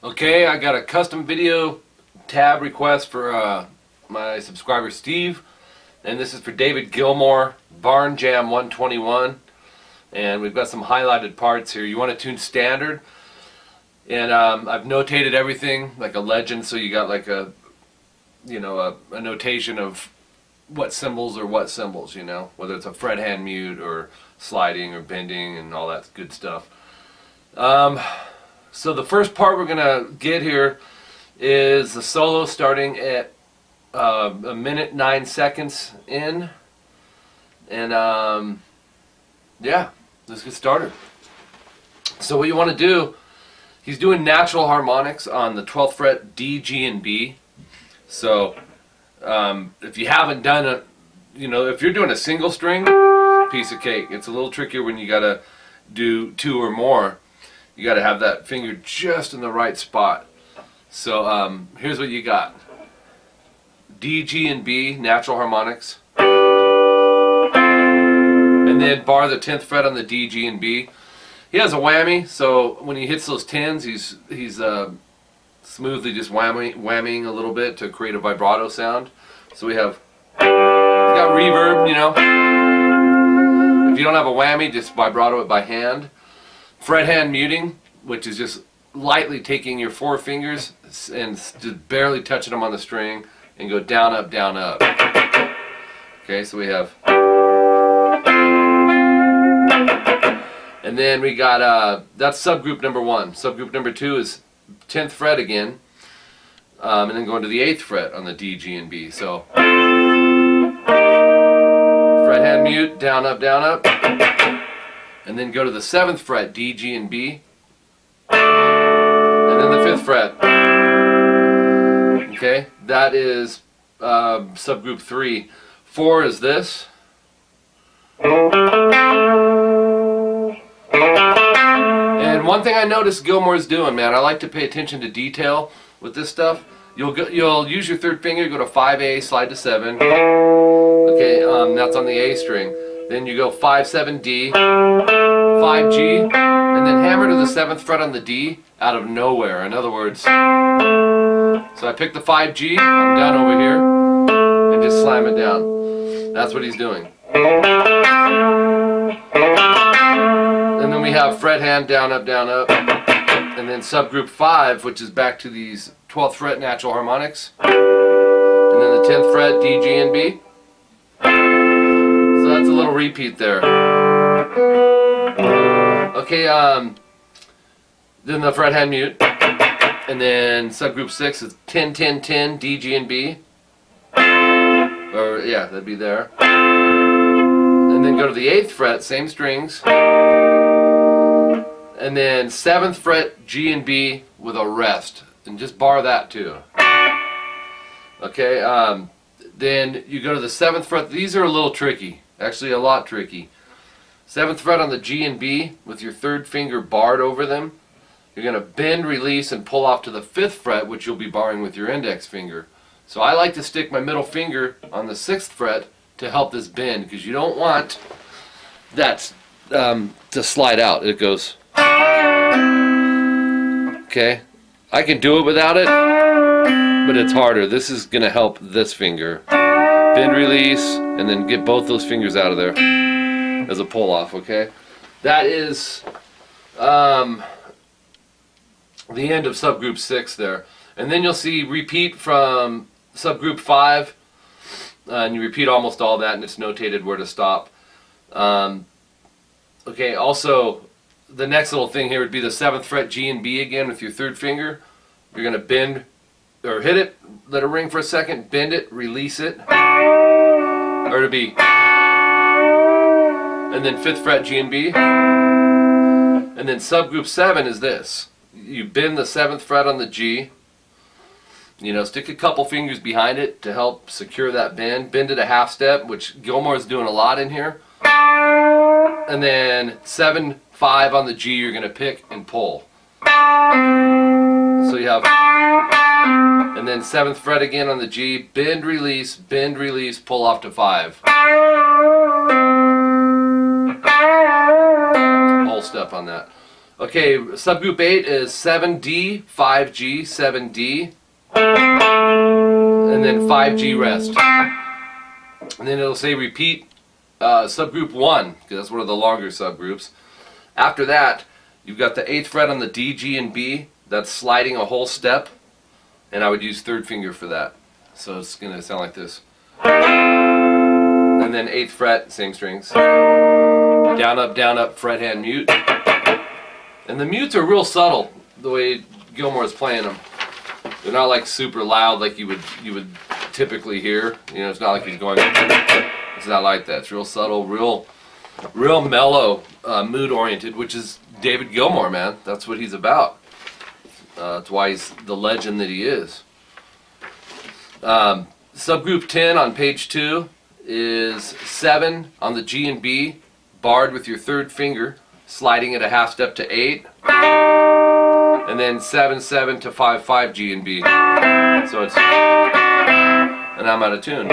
Okay, I got a custom video tab request for my subscriber Steve, and this is for David Gilmour, Barn Jam 121, and we've got some highlighted parts here. You want to tune standard, and I've notated everything like a legend, so you got like a notation of what symbols are what symbols, you know, whether it's a fret hand mute or sliding or bending and all that good stuff. So the first part we're gonna get here is the solo starting at 1:09 in, and yeah, let's get started. So what you want to do, he's doing natural harmonics on the 12th fret D, G, and B. So if you haven't done it, you know, if you're doing a single string, piece of cake. It's a little trickier when you gotta do two or more. You got to have that finger just in the right spot. So here's what you got. D, G, and B, natural harmonics. And then bar the 10th fret on the D, G, and B. He has a whammy, so when he hits those 10s, he's smoothly just whamming a little bit to create a vibrato sound. So we have, he's got reverb, you know. If you don't have a whammy, just vibrato it by hand. Fret hand muting, which is just lightly taking your four fingers and just barely touching them on the string and go down, up, down, up. Okay, so we have, and then we got, that's subgroup number 1. Subgroup number 2 is 10th fret again, and then going to the 8th fret on the D, G, and B. So, fret hand mute, down, up, down, up. And then go to the 7th fret, D, G, and B. And then the 5th fret. Okay, that is subgroup 3. 4 is this. And one thing I noticed Gilmour's doing, man, I like to pay attention to detail with this stuff. You'll use your third finger, go to 5A, slide to 7. Okay, that's on the A string. Then you go 5, 7, D, 5, G, and then hammer to the 7th fret on the D out of nowhere. In other words, so I pick the 5 G, I'm done over here, and just slam it down. That's what he's doing. And then we have fret hand, down, up, and then subgroup 5, which is back to these 12th fret natural harmonics, and then the 10th fret, D, G, and B. So that's a little repeat there. Okay, then the fret hand mute, and then subgroup 6 is 10, 10, 10, D, G, and B. Or yeah, that'd be there. And then go to the 8th fret, same strings, and then 7th fret, G and B with a rest, and just bar that too. Okay, then you go to the 7th fret. These are a little tricky. Actually, a lot tricky. 7th fret on the G and B with your third finger barred over them. You're going to bend, release, and pull off to the 5th fret, which you'll be barring with your index finger. So I like to stick my middle finger on the 6th fret to help this bend, because you don't want that to slide out. It goes. Okay, I can do it without it, but it's harder. This is going to help this finger. Bend, release, and then get both those fingers out of there as a pull off, okay? That is the end of subgroup 6 there. And then you'll see repeat from subgroup 5, and you repeat almost all that, and it's notated where to stop. Okay, also, the next little thing here would be the 7th fret G and B again with your third finger. You're going to bend, or hit it, let it ring for a second, bend it, release it, or to be, and then 5th fret G and B, and then subgroup 7 is this. You bend the 7th fret on the G, you know, stick a couple fingers behind it to help secure that bend, bend it a half step, which Gilmour is doing a lot in here, and then 7, 5 on the G you're going to pick and pull. So you have, and then 7th fret again on the G, bend, release, pull off to 5. Whole step on that. Okay, subgroup 8 is 7D, 5G, 7D, and then 5G rest. And then it'll say repeat subgroup 1, because that's one of the longer subgroups. After that, you've got the 8th fret on the D, G, and B. That's sliding a whole step, and I would use 3rd finger for that. So it's going to sound like this. And then 8th fret, same strings. Down, up, fret, hand, mute. And the mutes are real subtle, the way Gilmour is playing them. They're not like super loud like you would typically hear. You know, it's not like he's going. It's not like that. It's real subtle, real mellow, mood oriented, which is David Gilmour, man. That's what he's about. That's why he's the legend that he is. Subgroup 10 on page 2 is 7 on the G and B, barred with your 3rd finger, sliding it a half step to 8, and then 7, 7 to 5, 5 G and B. So it's, and I'm out of tune.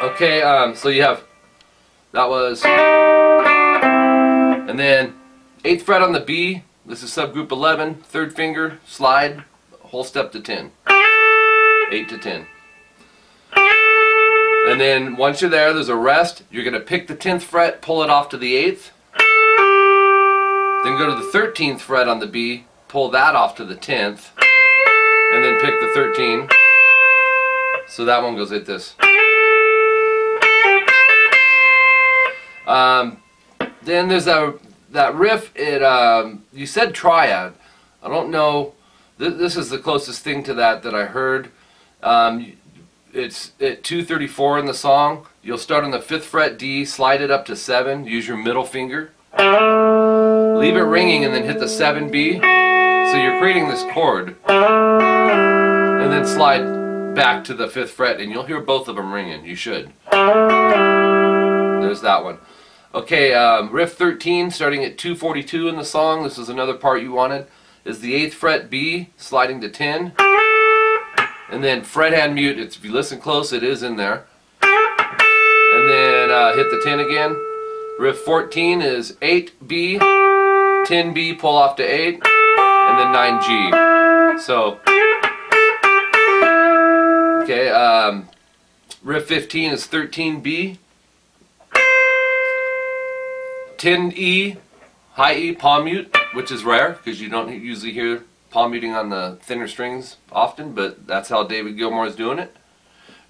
Okay, so you have, that was, and then 8th fret on the B, this is subgroup 11, 3rd finger, slide, whole step to 10, 8 to 10. And then once you're there, there's a rest, you're going to pick the 10th fret, pull it off to the 8th, then go to the 13th fret on the B, pull that off to the 10th, and then pick the 13. So that one goes like this. Then there's that riff. You said triad. I don't know. This is the closest thing to that I heard. It's at 234 in the song. You'll start on the 5th fret D, slide it up to 7. Use your middle finger. Leave it ringing, and then hit the 7B. So you're creating this chord, and then slide back to the 5th fret, and you'll hear both of them ringing. You should. There's that one. Okay, riff 13, starting at 242 in the song. This is another part you wanted. Is the 8th fret B, sliding to 10. And then fret hand mute. If you listen close, it is in there. And then hit the 10 again. Riff 14 is 8B, 10B, pull off to 8, and then 9G. So, okay, riff 15 is 13B. 10E, high E, palm mute, which is rare because you don't usually hear palm muting on the thinner strings often, but that's how David Gilmour is doing it.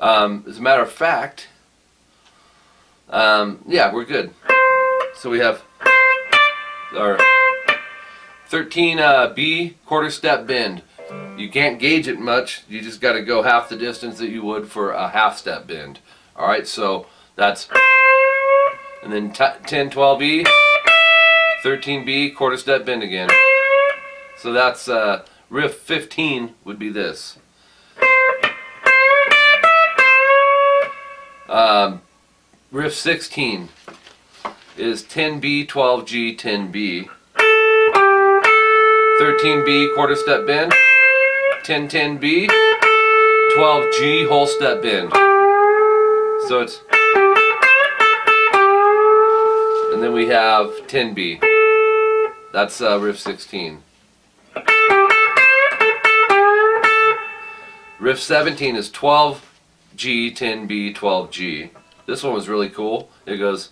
As a matter of fact, yeah, we're good. So we have our 13B, quarter step bend. You can't gauge it much, you just got to go half the distance that you would for a half step bend. Alright, so that's, and then 10, 12E, 13B, quarter step bend again. So that's riff 15 would be this. Riff 16 is 10B, 12G, 10B. 13B, quarter step bend. 10, 10B, 12G, whole step bend. So it's, and then we have 10B. That's riff 16. Riff 17 is 12G, 10B, 12G. This one was really cool. It goes,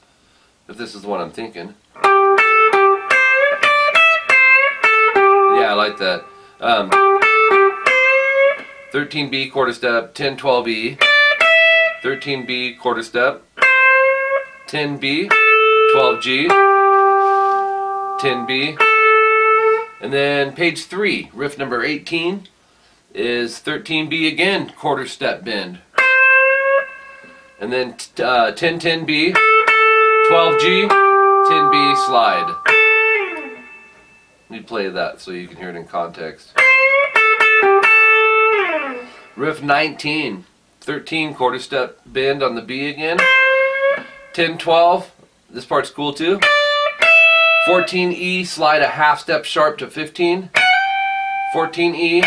if this is the one I'm thinking. Yeah, I like that. 13B, quarter step, 10, 12E. 13B, quarter step. 10B, 12G. 10B. And then page 3, riff number 18, is 13B again, quarter step bend. And then 10, 10B, 12G, 10B, slide. Let me play that so you can hear it in context. Riff 19, 13, quarter step bend on the B again. 10, 12, this part's cool too. 14E, slide a half step sharp to 15. 14E,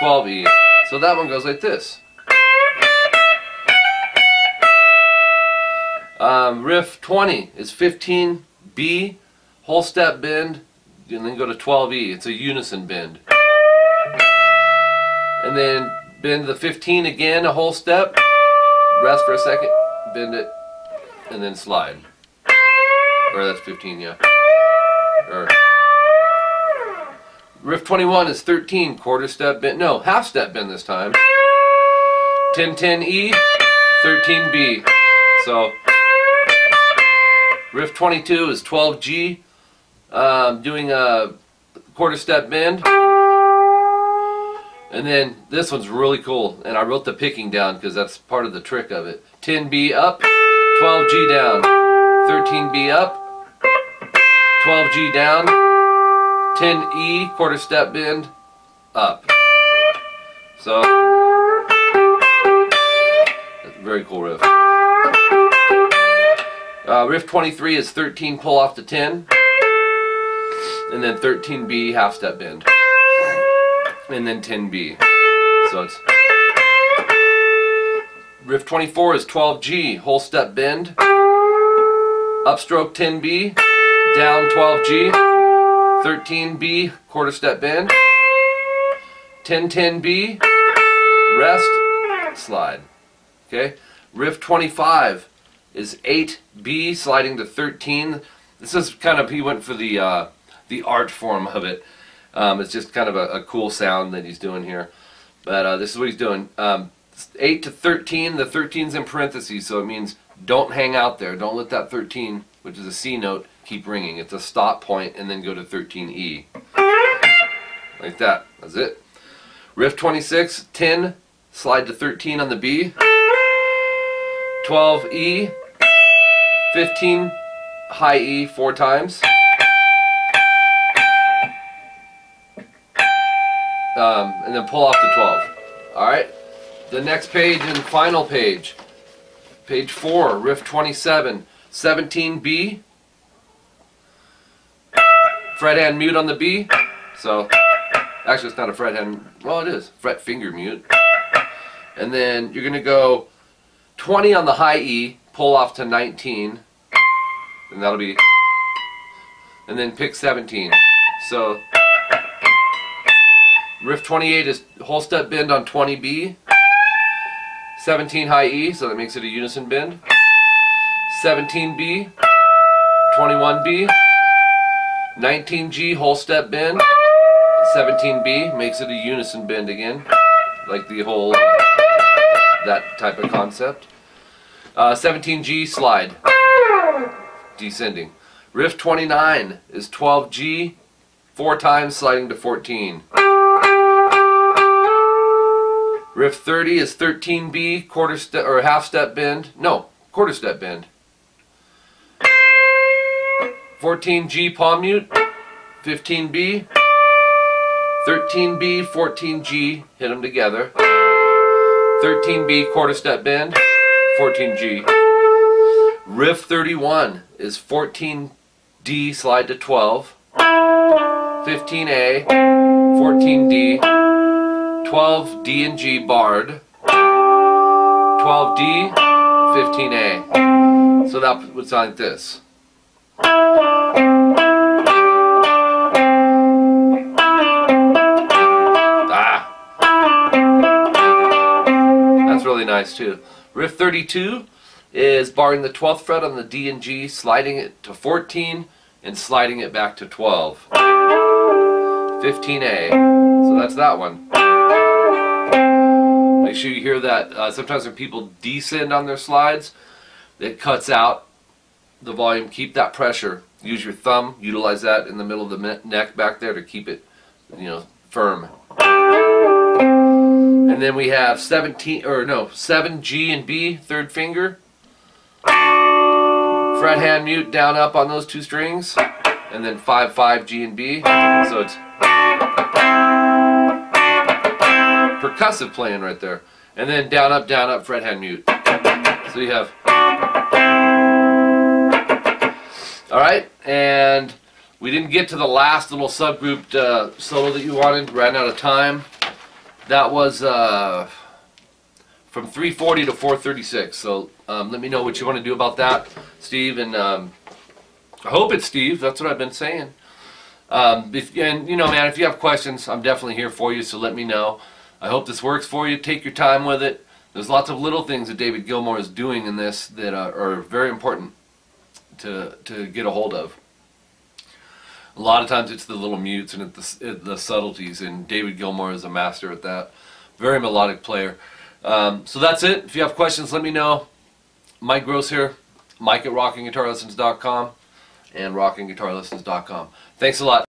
12E. So that one goes like this. Riff 20 is 15 B, whole step bend, and then go to 12 E. It's a unison bend. And then bend the 15 again, a whole step, rest for a second, bend it, and then slide. Or that's 15, yeah. Or Riff 21 is 13, quarter step bend, no, half step bend this time. 10-10 E, 13 B. So Riff 22 is 12 G, doing a quarter step bend. And then this one's really cool, and I wrote the picking down because that's part of the trick of it. 10 B up, 12 G down, 13 B up, 12 G down, 10 E, quarter step bend, up. So, that's a very cool riff. Riff 23 is 13 pull off to 10, and then 13 B, half step bend. And then 10 B. So it's Riff 24 is 12 G, whole step bend, upstroke 10 B, down 12 G, 13 B, quarter step bend, 10-10 B, rest, slide. Okay. Riff 25 is 8 B, sliding to 13. This is kind of, he went for the art form of it. It's just kind of a cool sound that he's doing here. But this is what he's doing. 8 to 13, the 13's in parentheses, so it means don't hang out there. Don't let that 13, which is a C note, keep ringing. It's a stop point, and then go to 13E. Like that. That's it. Riff 26, 10, slide to 13 on the B. 12 E, 15 high E 4 times. And then pull off to 12. Alright, the next page and final page. Page 4, Riff 27, 17 B. Fret hand mute on the B. So, actually it's not a fret hand, well it is, fret finger mute. And then you're going to go 20 on the high E, pull off to 19. And that'll be, and then pick 17. So, Riff 28 is whole step bend on 20 B, 17 high E, so that makes it a unison bend, 17 B, 21 B, 19 G, whole step bend, 17 B, makes it a unison bend again, like the whole, that type of concept. 17 G, slide, descending. Riff 29 is 12 G, 4 times, sliding to 14. Riff 30 is 13 B, quarter step or half step bend. No, quarter step bend. 14 G, palm mute. 15 B, 13 B, 14 G, hit them together. 13 B, quarter step bend. 14 G. Riff 31 is 14 D, slide to 12. 15 A, 14 D. 12 D and G barred, 12 D, 15 A. So that would sound like this. That's really nice too. Riff 32 is barring the 12th fret on the D and G, sliding it to 14 and sliding it back to 12. 15 A. So that's that one. Make sure you hear that. Sometimes when people descend on their slides, it cuts out the volume. Keep that pressure. Use your thumb. Utilize that in the middle of the neck back there to keep it, firm. And then we have 7 G and B, third finger. Fret hand mute down up on those 2 strings, and then 5 G and B. So it's percussive playing right there. And then down up, fret hand mute. So you have. Alright, and we didn't get to the last little subgrouped solo that you wanted, ran out of time. That was from from 340 to 436. So let me know what you want to do about that, Steve. And I hope it's Steve. That's what I've been saying. And you know, man, if you have questions, I'm definitely here for you. So let me know. I hope this works for you. Take your time with it. There's lots of little things that David Gilmour is doing in this that are very important to get a hold of. A lot of times it's the little mutes and the subtleties, and David Gilmour is a master at that. Very melodic player. So that's it. If you have questions, let me know. Mike Gross here, Mike at rockingguitarlessons.com and rockingguitarlessons.com. Thanks a lot.